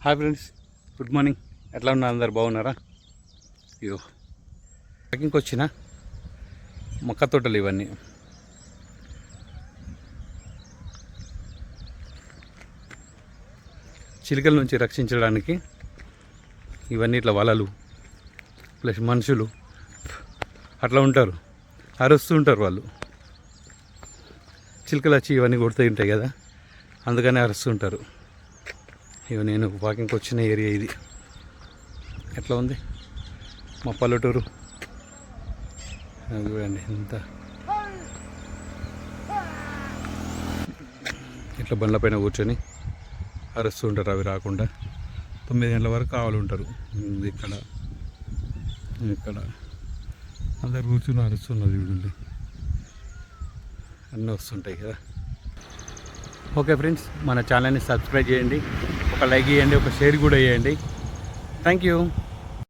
Hi friends, good morning. ఎట్లా ఉన్నారు? అందరు బాగున్నారా? ఇగో ట్రెక్కింగ్కి వచ్చిన మొక్క తోటలు ఇవన్నీ. చిలుకల నుంచి రక్షించడానికి ఇవన్నీ ఇట్లా వలలు ప్లస్ మనుషులు అట్లా ఉంటారు, అరుస్తూ ఉంటారు వాళ్ళు. చిలుకలు వచ్చి ఇవన్నీ కొడుతూ ఉంటాయి కదా, అందుకనే అరుస్తుంటారు. ఇవి నేను వాకింగ్కి వచ్చిన ఏరియా ఇది. ఎట్లా ఉంది మా పల్లెటూరు చూడండి. ఇంత ఇట్లా బండ్ల పైన కూర్చొని అరుస్తూ ఉంటారు. అవి రాకుండా 9 గంటల వరకు కావాలి ఉంటారు. ఇక్కడ ఇక్కడ అందరు కూర్చుని అరుస్తున్నారు చూడండి. అన్నీ వస్తుంటాయి కదా. ఓకే ఫ్రెండ్స్, మన ఛానల్ని సబ్స్క్రైబ్ చేయండి, ఒక లైక్ చేయండి, ఒక షేర్ కూడా చేయండి. Thank you.